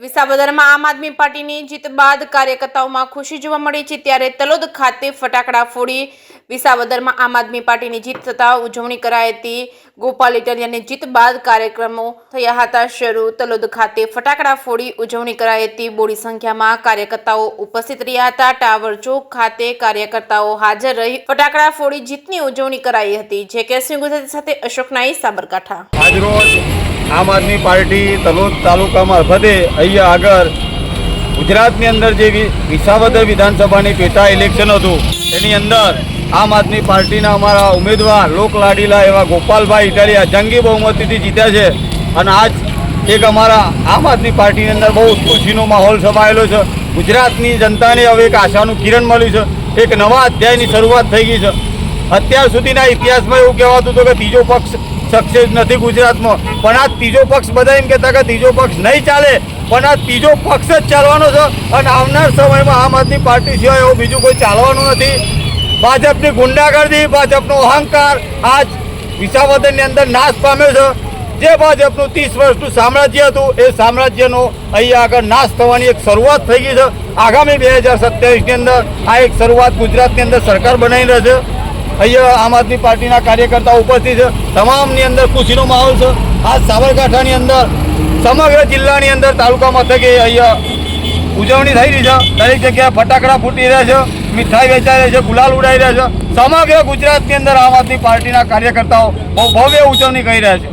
વિસાવદરમાં આમ આદમી પાર્ટીની જીત બાદ કાર્યકર્તાઓમાં ખુશી જોવા મળી છે। ત્યારે તલોદ ખાતે ફટાકડા ફોડી વિસાવદરમાં આમ આદમી પાર્ટીની જીત થતાં ઉજવણી કરાઈ હતી। ગોપાલ ઇટાલિયાની જીત બાદ કાર્યક્રમો થયા હતા શરૂ। તલોદ ખાતે ફટાકડા ફોડી ઉજવણી કરાઈ હતી। બોડી સંખ્યામાં કાર્યકર્તાઓ ઉપસ્થિત રહ્યા હતા। ટાવર ચોક ખાતે કાર્યકર્તાઓ હાજર રહી ફટાકડા ફોડી જીતની ઉજવણી કરાઈ હતી। જે કે સિંહ ગુજરાતી સાથે અશોક નાઈ સાબરકાંઠા। આજરોજ આમ આદમી પાર્ટી તલોદ તાલુકા મારફતે અહીંયા આગળ ગુજરાતની અંદર જે વિસાવદર વિધાનસભાની પેટા ઇલેક્શન હતું એની અંદર આમ આદમી પાર્ટીના અમારા ઉમેદવાર લોકલાડીલા એવા ગોપાલભાઈ ઇટાલિયા જંગી બહુમતીથી જીત્યા છે। અને આજ એક અમારા આમ આદમી પાર્ટીની અંદર બહુ ખુશીનો માહોલ છવાયેલો છે। ગુજરાતની જનતાને હવે એક આશાનું કિરણ મળ્યું છે। એક નવા અધ્યાયની શરૂઆત થઈ ગઈ છે। અત્યાર સુધીના ઇતિહાસમાં એવું કહેવાતું હતું કે ત્રીજો પક્ષ સક્સેસ નથી ગુજરાતમાં, પણ આ ત્રીજો પક્ષ બધા એમ કહેતા કે ત્રીજો પક્ષ નહીં ચાલે, પણ આ ત્રીજો પક્ષ જ ચાલવાનો છે। અને આવનાર સમયમાં આમ આદમી પાર્ટી સિવાય એવું બીજું કોઈ ચાલવાનું નથી। ભાજપની ગુંડાગર્દી, ભાજપનો અહંકાર આજ વિસાવદરની અંદર નાશ પામ્યો છે। જે ભાજપનું 30 વર્ષનું સામ્રાજ્ય હતું એ સામ્રાજ્યનો અહીંયા આગળ નાશ થવાની એક શરૂઆત થઈ ગઈ છે। આગામી 2027ની અંદર આ એક શરૂઆત ગુજરાતની અંદર સરકાર બનાવી રહી છે। અહીંયા આમ આદમી પાર્ટીના કાર્યકર્તાઓ ઉપસ્થિત છે। તમામની અંદર ખુશીનો માહોલ છે। આ સાબરકાંઠાની અંદર સમગ્ર જિલ્લાની અંદર તાલુકા મથકે અહીંયા ઉજવણી થઈ રહી છે। દરેક જગ્યાએ ફટાકડા ફૂટી રહ્યા છે, મીઠાઈ વેચાઈ રહી છે, ગુલાલ ઉડાઈ રહ્યા છે। સમગ્ર ગુજરાતની અંદર આમ આદમી પાર્ટીના કાર્યકર્તાઓ બહુ ભવ્ય ઉજવણી કરી રહ્યા છે।